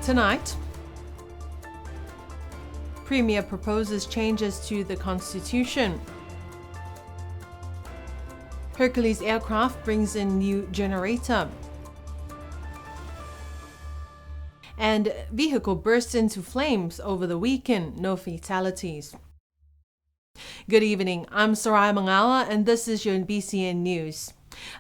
Tonight, Premier proposes changes to the Constitution. Hercules aircraft brings in new generator. And vehicle bursts into flames over the weekend, no fatalities. Good evening, I'm Soraya Mangala and this is your BCN News.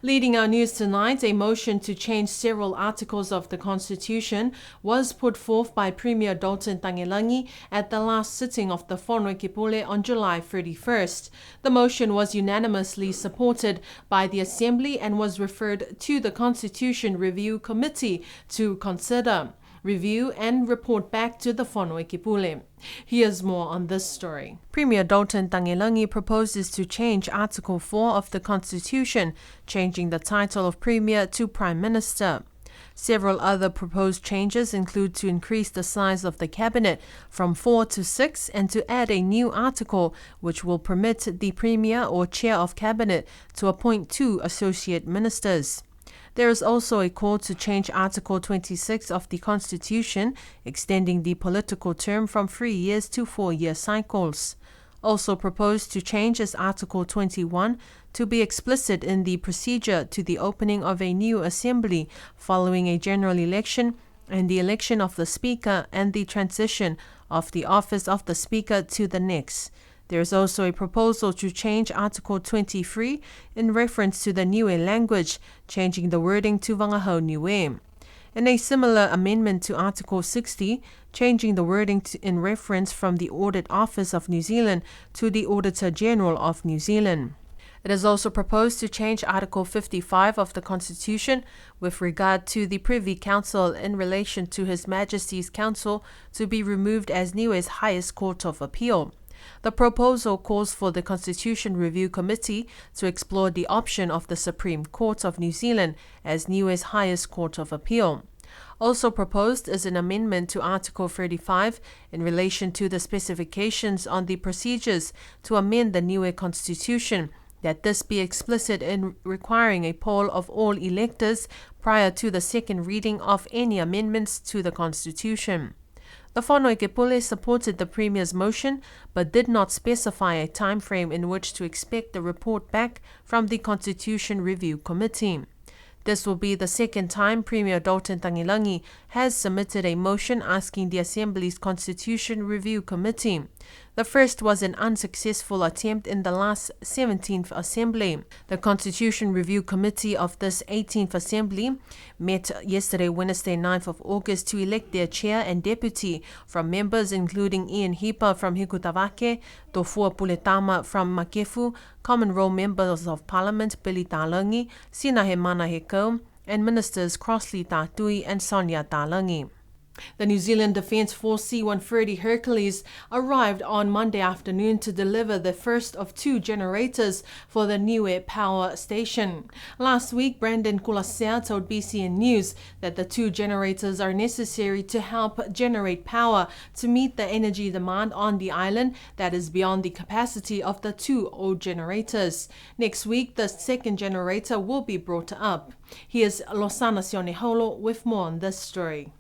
Leading our news tonight, a motion to change several articles of the Constitution was put forth by Premier Dalton Tangilanghi at the last sitting of the Whanoi Kipule on July 31st. The motion was unanimously supported by the Assembly and was referred to the Constitution Review Committee to consider, review and report back to the Whanoi Kipule. Here's more on this story. Premier Dalton Tangilanghi proposes to change Article 4 of the Constitution, changing the title of Premier to Prime Minister. Several other proposed changes include to increase the size of the cabinet from 4 to 6 and to add a new article which will permit the Premier or Chair of Cabinet to appoint 2 associate ministers. There is also a call to change Article 26 of the Constitution, extending the political term from 3 years to 4-year cycles. Also proposed to change is Article 21 to be explicit in the procedure to the opening of a new assembly following a general election and the election of the Speaker and the transition of the office of the Speaker to the next. There is also a proposal to change Article 23 in reference to the Niue language, changing the wording to Wangahau Niue. And a similar amendment to Article 60, changing the wording in reference from the Audit Office of New Zealand to the Auditor General of New Zealand. It is also proposed to change Article 55 of the Constitution with regard to the Privy Council in relation to His Majesty's Council to be removed as Niue's highest court of appeal. The proposal calls for the Constitution Review Committee to explore the option of the Supreme Court of New Zealand as Niue's highest court of appeal. Also proposed is an amendment to Article 35 in relation to the specifications on the procedures to amend the Niue Constitution, that this be explicit in requiring a poll of all electors prior to the second reading of any amendments to the Constitution. The Whanoi Kipule supported the Premier's motion but did not specify a time frame in which to expect the report back from the Constitution Review Committee. This will be the second time Premier Dalton Tangilanghi has submitted a motion asking the Assembly's Constitution Review Committee. The first was an unsuccessful attempt in the last 17th Assembly. The Constitution Review Committee of this 18th Assembly met yesterday, Wednesday, 9th of August, to elect their chair and deputy from members including Ian Hipa from Hikutavake, Tofua Puletama from Makefu, Common Role Members of Parliament Billy Talangi, Sinahe Manahekau, and Ministers Crossley Tatui and Sonia Talangi. The New Zealand Defence Force C-130 Hercules arrived on Monday afternoon to deliver the first of 2 generators for the Niue Power Station. Last week, Brandon Kulasea told BCN News that the 2 generators are necessary to help generate power to meet the energy demand on the island that is beyond the capacity of the 2 old generators. Next week, the second generator will be brought up. Here's Losana Sioneholo with more on this story.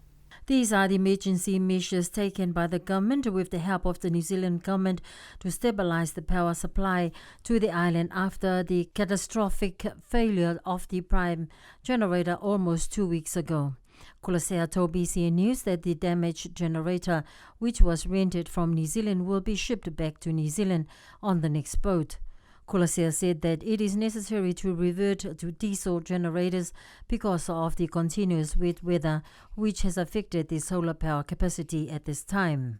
These are the emergency measures taken by the government with the help of the New Zealand government to stabilize the power supply to the island after the catastrophic failure of the prime generator almost 2 weeks ago. Kulasea told BCN News that the damaged generator, which was rented from New Zealand, will be shipped back to New Zealand on the next boat. Kulasea said that it is necessary to revert to diesel generators because of the continuous wet weather which has affected the solar power capacity at this time.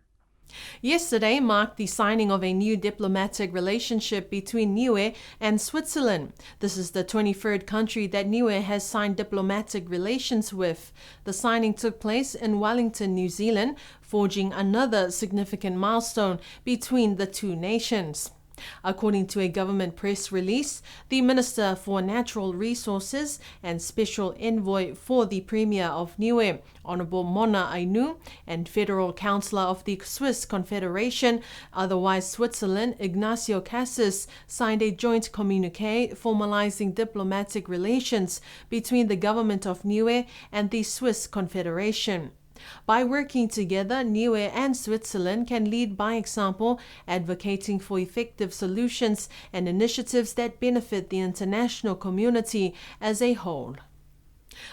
Yesterday marked the signing of a new diplomatic relationship between Niue and Switzerland. This is the 23rd country that Niue has signed diplomatic relations with. The signing took place in Wellington, New Zealand, forging another significant milestone between the 2 nations. According to a government press release, the Minister for Natural Resources and Special Envoy for the Premier of Niue, Honourable Mona Ainu, and Federal Councillor of the Swiss Confederation, otherwise Switzerland, Ignacio Cassis, signed a joint communique formalizing diplomatic relations between the government of Niue and the Swiss Confederation. By working together, Niue and Switzerland can lead by example, advocating for effective solutions and initiatives that benefit the international community as a whole.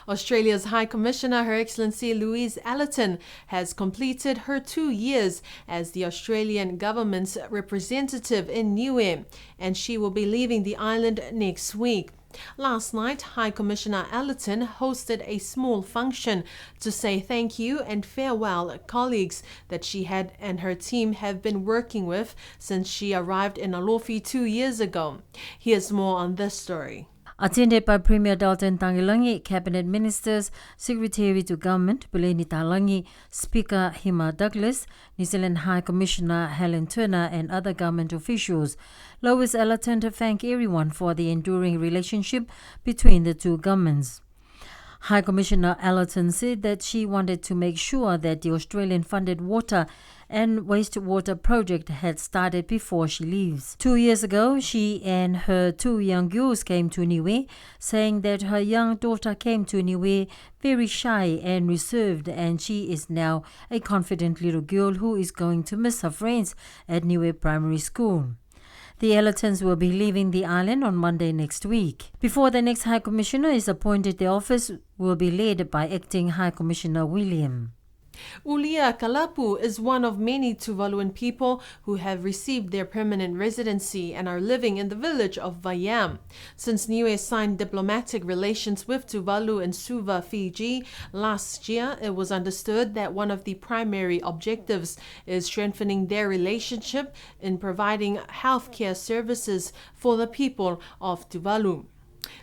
Australia's High Commissioner, Her Excellency Louise Allerton, has completed her 2 years as the Australian government's representative in Niue, and she will be leaving the island next week. Last night, High Commissioner Allerton hosted a small function to say thank you and farewell colleagues that she had and her team have been working with since she arrived in Alofi 2 years ago. Here's more on this story. Attended by Premier Dalton Tangilangi, Cabinet Ministers, Secretary to Government Buleni Talangi, Speaker Hima Douglas, New Zealand High Commissioner Helen Turner and other government officials. Lois Allerton thanked everyone for the enduring relationship between the two governments. High Commissioner Allerton said that she wanted to make sure that the Australian-funded water and wastewater project had started before she leaves. 2 years ago, she and her 2 young girls came to Niue, saying that her young daughter came to Niue very shy and reserved, and she is now a confident little girl who is going to miss her friends at Niue Primary School. The Allertons will be leaving the island on Monday next week. Before the next High Commissioner is appointed, the office will be led by Acting High Commissioner William. Ulia Kalapu is one of many Tuvaluan people who have received their permanent residency and are living in the village of Vayam. Since Niue signed diplomatic relations with Tuvalu and Suva, Fiji, last year, it was understood that one of the primary objectives is strengthening their relationship in providing healthcare services for the people of Tuvalu.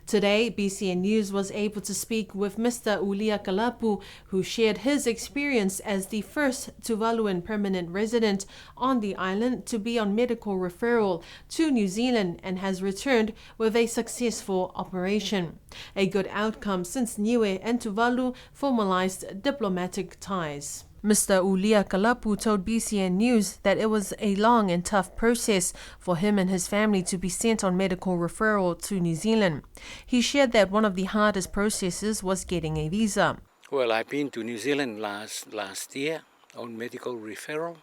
Today, BCN News was able to speak with Mr. Ulia Kalapu, who shared his experience as the first Tuvaluan permanent resident on the island to be on medical referral to New Zealand and has returned with a successful operation. A good outcome since Niue and Tuvalu formalized diplomatic ties. Mr. Ulia Kalapu told BCN News that it was a long and tough process for him and his family to be sent on medical referral to New Zealand. He shared that one of the hardest processes was getting a visa. Well, I've been to New Zealand last year on medical referral.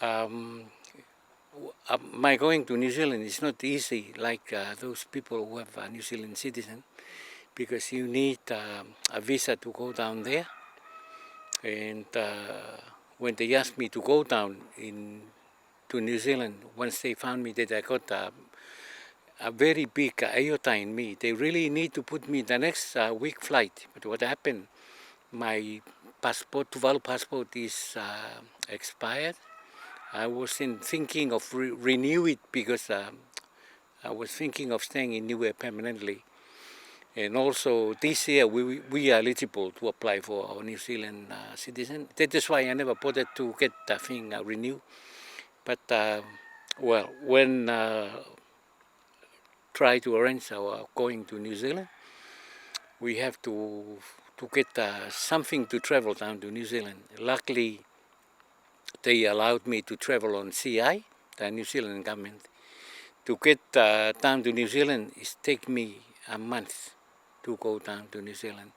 My going to New Zealand is not easy like those people who have a New Zealand citizen, because you need a visa to go down there. And when they asked me to go down to New Zealand, once they found me that I got a very big aorta in me, they really need to put me the next week flight. But what happened, my passport, Tuvalu passport, is expired. I was thinking of renew it because I was thinking of staying in Niue permanently. And also this year we are eligible to apply for our New Zealand citizen. That is why I never bothered to get the thing renewed. But well, when try to arrange our going to New Zealand, we have to get something to travel down to New Zealand. Luckily, they allowed me to travel on CI, the New Zealand government. To get down to New Zealand, it take me a month to go down to New Zealand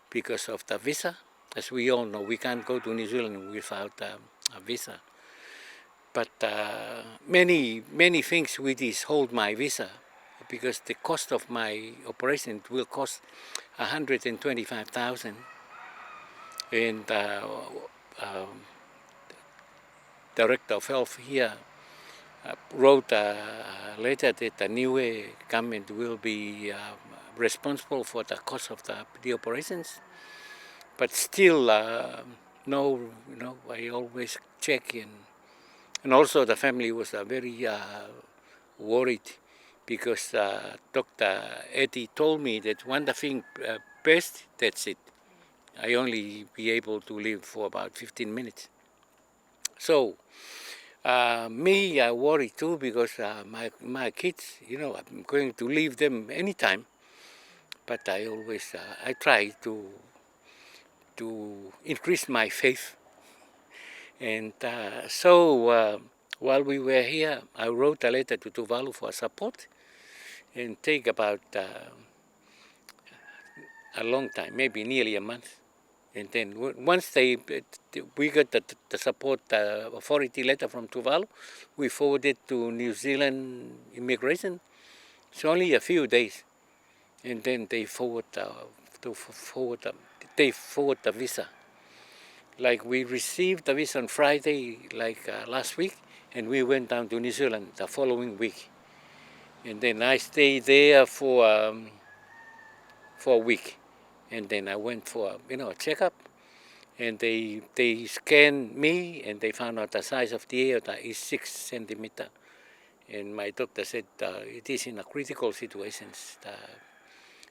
because of the visa. As we all know, we can't go to New Zealand without a visa. But many things with this hold my visa, because the cost of my operation will cost 125,000. And Director of Health here wrote a letter that the Niue government will be responsible for the cost of the operations, but still, no, I always check in, and also the family was very worried because Dr. Eddie told me that when the thing burst, that's it. I only be able to live for about 15 minutes. So. Me, I worry too because my kids, I'm going to leave them anytime. But I always, I try to increase my faith. And so while we were here, I wrote a letter to Tuvalu for support, and take about a long time, maybe nearly a month. And then once we got the support authority letter from Tuvalu, we forwarded to New Zealand Immigration. It's only a few days, and then they forward the visa. Like we received the visa on Friday, last week, and we went down to New Zealand the following week. And then I stayed there for a week, and then I went for a checkup, and they scanned me, and they found out the size of the aorta is 6 centimeter, and my doctor said it is in a critical situation.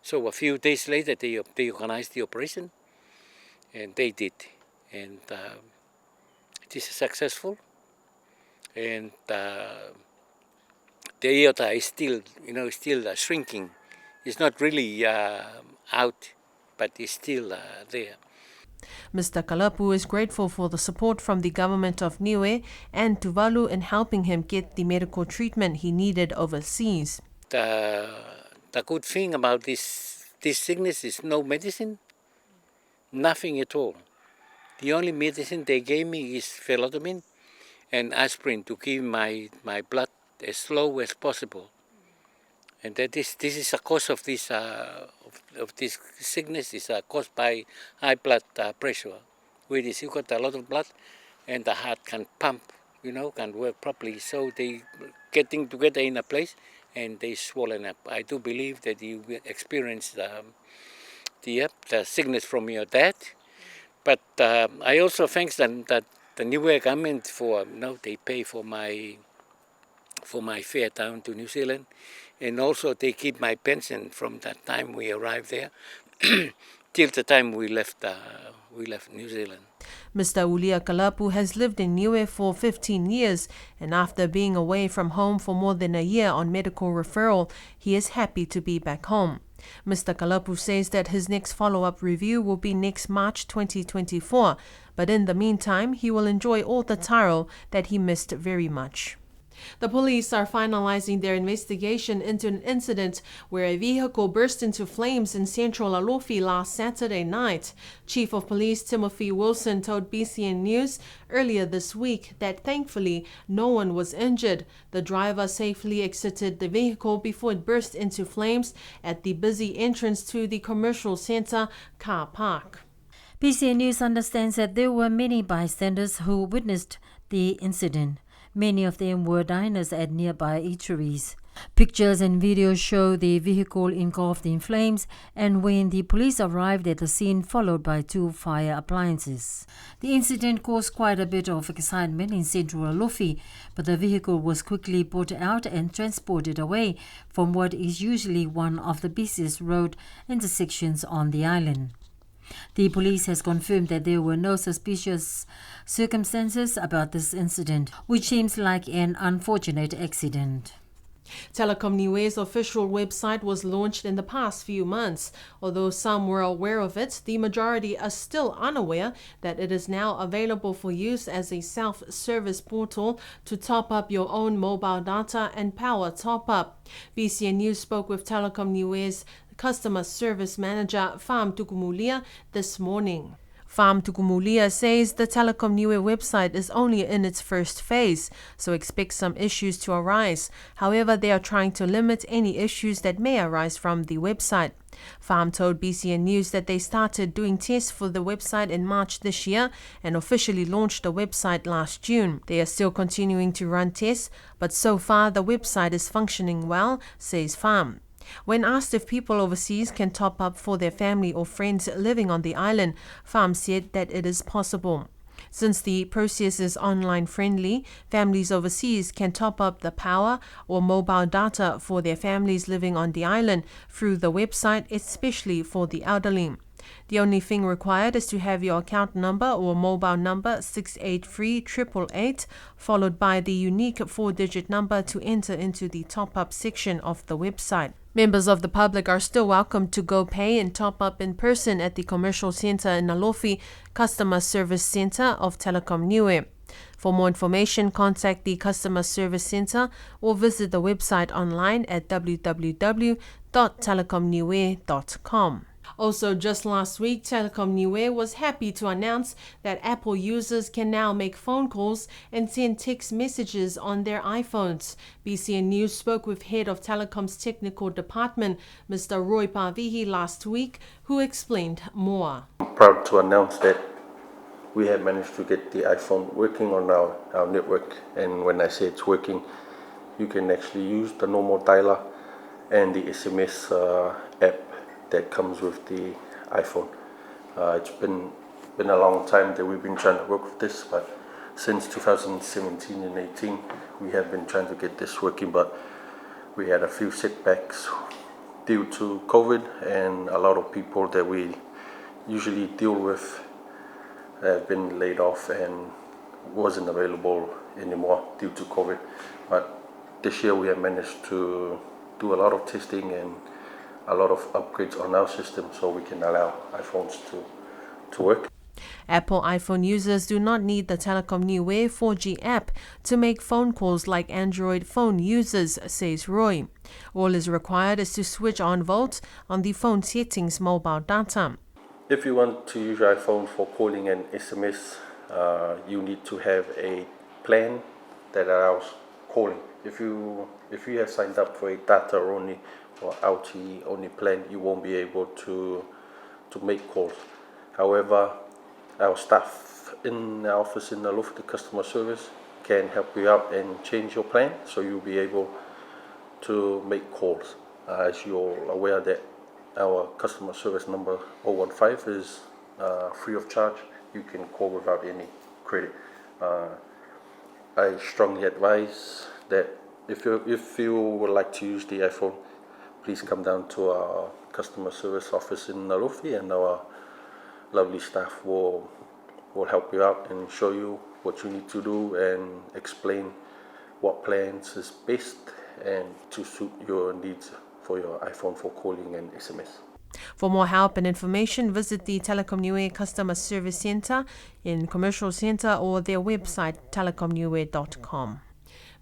So a few days later they organized the operation, and they did, and it is successful, and the aorta is still shrinking. It's not really out, but it's still there. Mr. Kalapu is grateful for the support from the government of Niue and Tuvalu in helping him get the medical treatment he needed overseas. The good thing about this sickness is no medicine, nothing at all. The only medicine they gave me is phlebotomin and aspirin to keep my blood as slow as possible. And that this is a cause of this sickness is caused by high blood pressure. With this, you got a lot of blood, and the heart can pump, can work properly. So they getting together in a place, and they swollen up. I do believe that you experienced the sickness from your dad, but I also thank that the Niue government for they pay for my fare down to New Zealand. And also they keep my pension from that time we arrived there till the time we left New Zealand. Mr. Ulia Kalapu has lived in Niue for 15 years, and after being away from home for more than a year on medical referral, he is happy to be back home. Mr. Kalapu says that his next follow-up review will be next March 2024, but in the meantime, he will enjoy all the taro that he missed very much. The police are finalizing their investigation into an incident where a vehicle burst into flames in central Alofi last Saturday night. Chief of Police Timothy Wilson told BCN News earlier this week that thankfully no one was injured. The driver safely exited the vehicle before it burst into flames at the busy entrance to the commercial center car park. BCN News understands that there were many bystanders who witnessed the incident. Many of them were diners at nearby eateries. Pictures and videos show the vehicle engulfed in flames, and when the police arrived at the scene, followed by 2 fire appliances. The incident caused quite a bit of excitement in central Alofi, but the vehicle was quickly put out and transported away from what is usually one of the busiest road intersections on the island. The police has confirmed that there were no suspicious circumstances about this incident, which seems like an unfortunate accident. Telecom Niue's official website was launched in the past few months. Although some were aware of it, the majority are still unaware that it is now available for use as a self-service portal to top up your own mobile data and power top-up. BCN News spoke with Telecom Niue's Customer Service Manager Fam Tukumulia this morning. Fam Tukumulia says the Telecom Niue website is only in its first phase, so expect some issues to arise. However, they are trying to limit any issues that may arise from the website. Fam told BCN News that they started doing tests for the website in March this year and officially launched the website last June. They are still continuing to run tests, but so far the website is functioning well, says Fam. When asked if people overseas can top up for their family or friends living on the island, Fam said that it is possible. Since the process is online friendly, families overseas can top up the power or mobile data for their families living on the island through the website, especially for the elderly. The only thing required is to have your account number or mobile number 683-888, followed by the unique 4-digit number to enter into the top-up section of the website. Members of the public are still welcome to go pay and top up in person at the Commercial Centre in Alofi Customer Service Centre of Telecom Niue. For more information, contact the Customer Service Centre or visit the website online at www.telecomniue.com. Also, just last week, Telecom Niue was happy to announce that Apple users can now make phone calls and send text messages on their iPhones. BCN News spoke with head of Telecom's technical department, Mr. Roy Pavihi, last week, who explained more. I'm proud to announce that we have managed to get the iPhone working on our network, and when I say it's working, you can actually use the normal dialer and the SMS app that comes with the iPhone. It's been a long time that we've been trying to work with this, but since 2017 and 18 we have been trying to get this working, but we had a few setbacks due to COVID, and a lot of people that we usually deal with have been laid off and wasn't available anymore due to COVID. But this year we have managed to do a lot of testing and a lot of upgrades on our system so we can allow iPhones to work. Apple iPhone users do not need the Telecom Niue 4G app to make phone calls like Android phone users, says Roy. All is required is to switch on Volt on the phone settings mobile data. If you want to use your iPhone for calling and SMS, you need to have a plan that allows calling. If you have signed up for a data only or LTE only plan, you won't be able to make calls. However, our staff in the office in Alofa, the customer service, can help you out and change your plan so you'll be able to make calls. As you're aware that our customer service number 015 is free of charge. You can call without any credit. I strongly advise that if you would like to use the iPhone, please come down to our customer service office in Alofi, and our lovely staff will help you out and show you what you need to do and explain what plans is best and to suit your needs for your iPhone for calling and SMS. For more help and information, visit the Telecom Niue Customer Service Centre in Commercial Centre or their website telecomniue.com.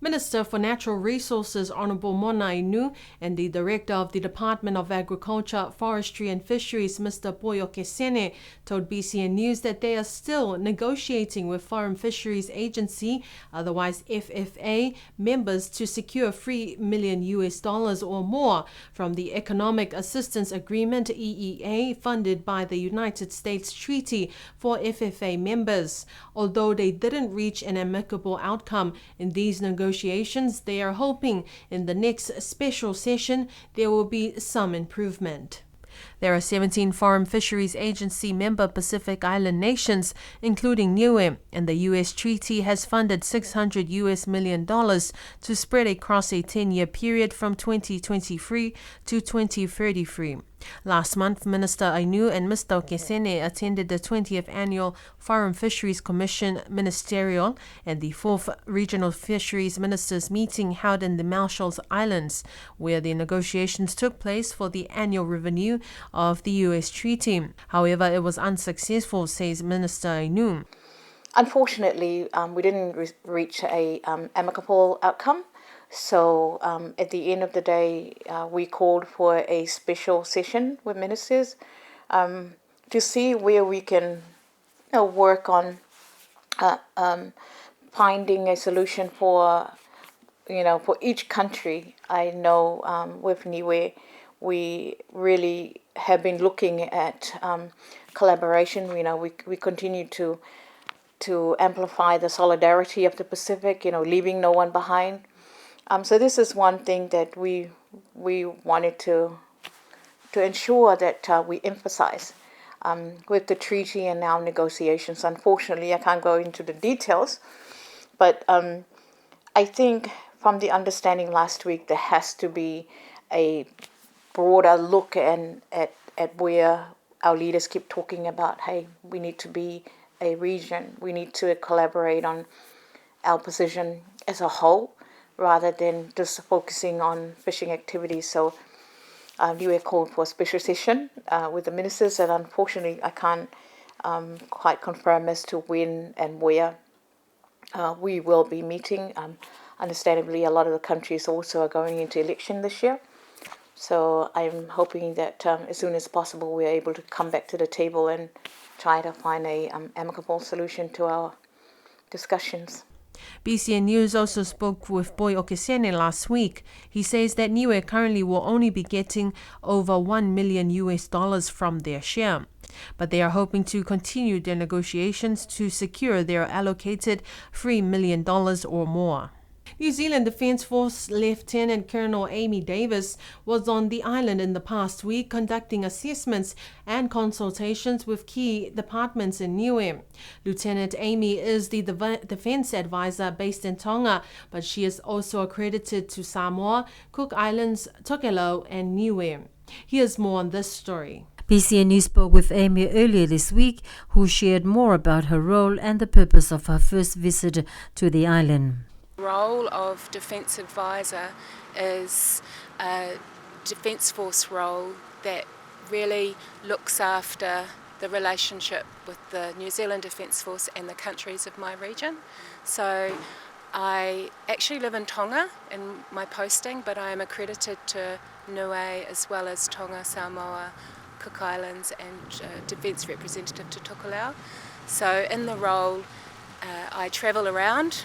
Minister for Natural Resources Honourable Mona Inu and the Director of the Department of Agriculture, Forestry and Fisheries, Mr. Poyo Kesene, told BCN News that they are still negotiating with Foreign Fisheries Agency, otherwise FFA, members to secure $3 million or more from the Economic Assistance Agreement EEA funded by the United States Treaty for FFA members. Although they didn't reach an amicable outcome in these negotiations, they are hoping in the next special session there will be some improvement. There are 17 Foreign Fisheries Agency member Pacific Island nations, including Niue, and the U.S. treaty has funded $600 million to spread across a 10-year period from 2023 to 2033. Last month, Minister Ainu and Mr. Kesene attended the 20th Annual Foreign Fisheries Commission Ministerial and the 4th Regional Fisheries Ministers meeting held in the Marshall Islands, where the negotiations took place for the annual review of the U.S. treaty. However, it was unsuccessful, says Minister Ainu. Unfortunately, we didn't reach a amicable outcome. So at the end of the day, we called for a special session with ministers to see where we can work on finding a solution for each country. I know with Niue, we really have been looking at collaboration. We continue to amplify the solidarity of the Pacific, leaving no one behind. So this is one thing that we wanted to ensure that we emphasize with the treaty and now negotiations. Unfortunately, I can't go into the details, but I think from the understanding last week, there has to be a broader look at where our leaders keep talking about, hey, we need to be a region. We need to collaborate on our position as a whole, rather than just focusing on fishing activities. So we called for a special session with the ministers, and unfortunately I can't quite confirm as to when and where we will be meeting. Understandably, a lot of the countries also are going into election this year. So I'm hoping that as soon as possible we're able to come back to the table and try to find a amicable solution to our discussions. BCN News also spoke with Boy Okesene last week. He says that Niue currently will only be getting over $1 million from their share, but they are hoping to continue their negotiations to secure their allocated $3 million or more. New Zealand Defence Force Lieutenant Colonel Amy Davis was on the island in the past week conducting assessments and consultations with key departments in Niue. Lieutenant Amy is the defence advisor based in Tonga, but she is also accredited to Samoa, Cook Islands, Tokelau and Niue. Here's more on this story. BCN News spoke with Amy earlier this week, who shared more about her role and the purpose of her first visit to the island. The role of Defence Advisor is a Defence Force role that really looks after the relationship with the New Zealand Defence Force and the countries of my region. So I actually live in Tonga in my posting, but I am accredited to Niue as well as Tonga, Samoa, Cook Islands and Defence Representative to Tokelau. So in the role I travel around,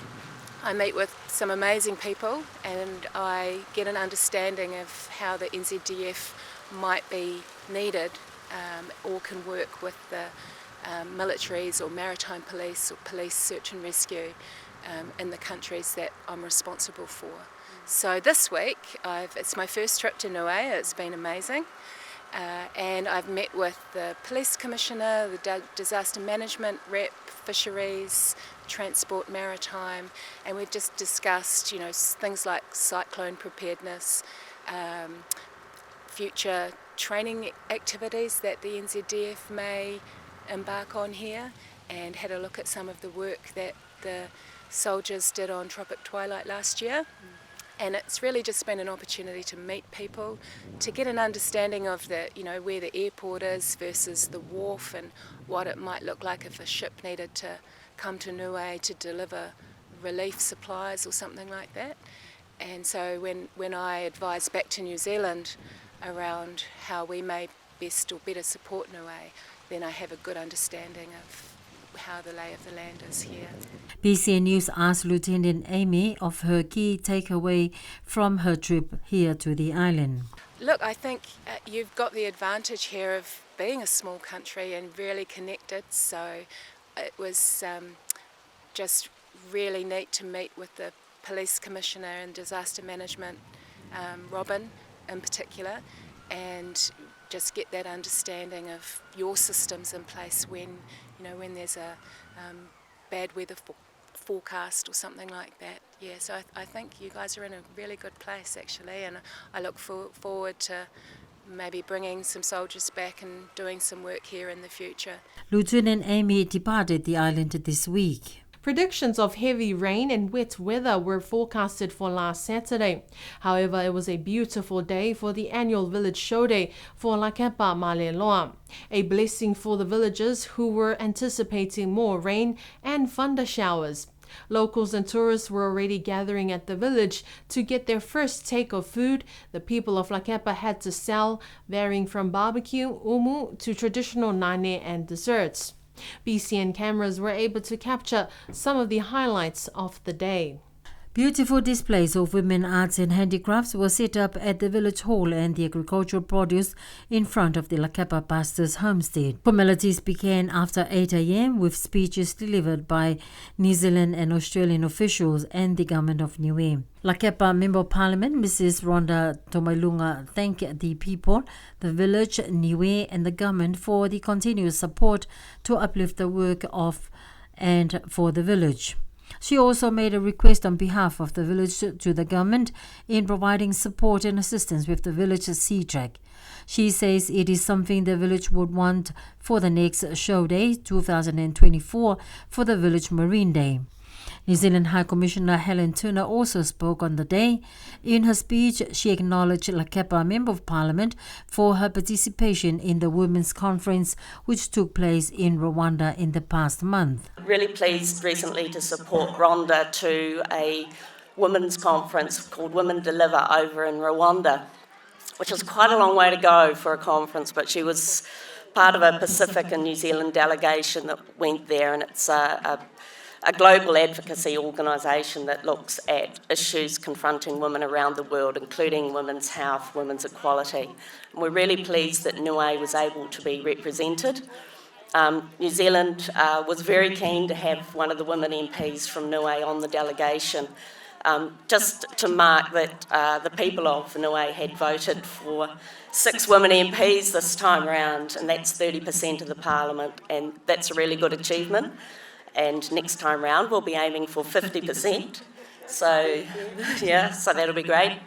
I meet with some amazing people and I get an understanding of how the NZDF might be needed or can work with the militaries or maritime police or police search and rescue in the countries that I'm responsible for. So this week, it's my first trip to Niue. It's been amazing. And I've met with the Police Commissioner, the Disaster Management Rep, Fisheries, Transport, Maritime, and we've just discussed, things like cyclone preparedness, future training activities that the NZDF may embark on here, and had a look at some of the work that the soldiers did on Tropic Twilight last year. And it's really just been an opportunity to meet people, to get an understanding of the, where the airport is versus the wharf and what it might look like if a ship needed to come to Niue to deliver relief supplies or something like that. And so when I advise back to New Zealand around how we may best or better support Niue, then I have a good understanding of how the lay of the land is here. BCN News asked Lieutenant Amy of her key takeaway from her trip here to the island. Look, I think you've got the advantage here of being a small country and really connected, so it was just really neat to meet with the Police Commissioner and Disaster Management, Robin in particular, and just get that understanding of your systems in place when there's a bad weather forecast or something like that. Yeah, so I think you guys are in a really good place actually, and I look forward to maybe bringing some soldiers back and doing some work here in the future. Lieutenant Amy departed the island this week. Predictions of heavy rain and wet weather were forecasted for last Saturday. However, it was a beautiful day for the annual village show day for Lakepa Maleloa, a blessing for the villagers who were anticipating more rain and thunder showers. Locals and tourists were already gathering at the village to get their first take of food the people of Lakepa had to sell, varying from barbecue, umu, to traditional nane and desserts. BCN cameras were able to capture some of the highlights of the day. Beautiful displays of women arts and handicrafts were set up at the village hall and the agricultural produce in front of the Lakepa pastor's homestead. Formalities began after 8 a.m. with speeches delivered by New Zealand and Australian officials and the government of Niue. Lakepa Member of Parliament Mrs. Rhonda Tomailunga thanked the people, the village, Niue and the government for the continuous support to uplift the work of and for the village. She also made a request on behalf of the village to the government in providing support and assistance with the village's sea track. She says it is something the village would want for the next show day, 2024, for the village Marine Day. New Zealand High Commissioner Helen Turner also spoke on the day. In her speech, she acknowledged Lakepa Member of Parliament for her participation in the Women's Conference, which took place in Rwanda in the past month. Really pleased recently to support Rhonda to a women's conference called Women Deliver over in Rwanda. which is quite a long way to go for a conference, but she was part of a Pacific and New Zealand delegation that went there, and it's a global advocacy organisation that looks at issues confronting women around the world, including women's health, women's equality. And we're really pleased that Niue was able to be represented. New Zealand was very keen to have one of the women MPs from Niue on the delegation, just to mark that the people of Niue had voted for 6 women MPs this time round, and that's 30% of the parliament, and that's a really good achievement. And next time round we'll be aiming for 50%. So yeah, so that'll be great.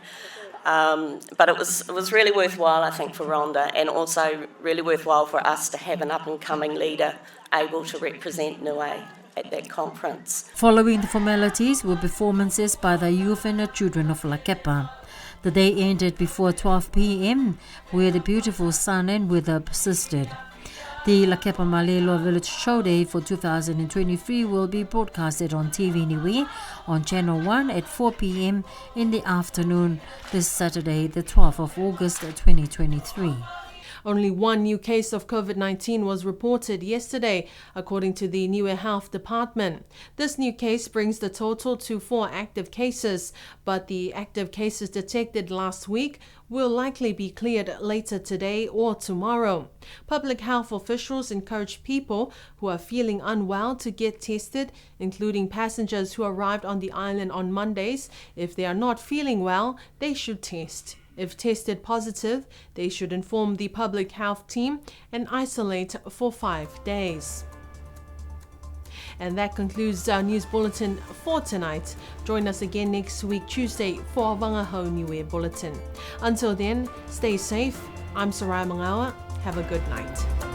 But it was really worthwhile, I think, for Rhonda, and also really worthwhile for us to have an up-and-coming leader able to represent Niue at that conference. Following the formalities were performances by the youth and the children of Lakepa. The day ended before 12 p.m, where the beautiful sun and weather persisted. The Lakepa Malelo Village Show Day for 2023 will be broadcasted on TV Niue on Channel 1 at 4 p.m. in the afternoon this Saturday, the 12th of August 2023. Only one new case of COVID-19 was reported yesterday, according to the Niue Health Department. This new case brings the total to 4 active cases, but the active cases detected last week will likely be cleared later today or tomorrow. Public health officials encourage people who are feeling unwell to get tested, including passengers who arrived on the island on Mondays. If they are not feeling well, they should test. If tested positive, they should inform the public health team and isolate for 5 days. And that concludes our news bulletin for tonight. Join us again next week, Tuesday, for Wangahau Niue Bulletin. Until then, stay safe. I'm Soraya Mangawa. Have a good night.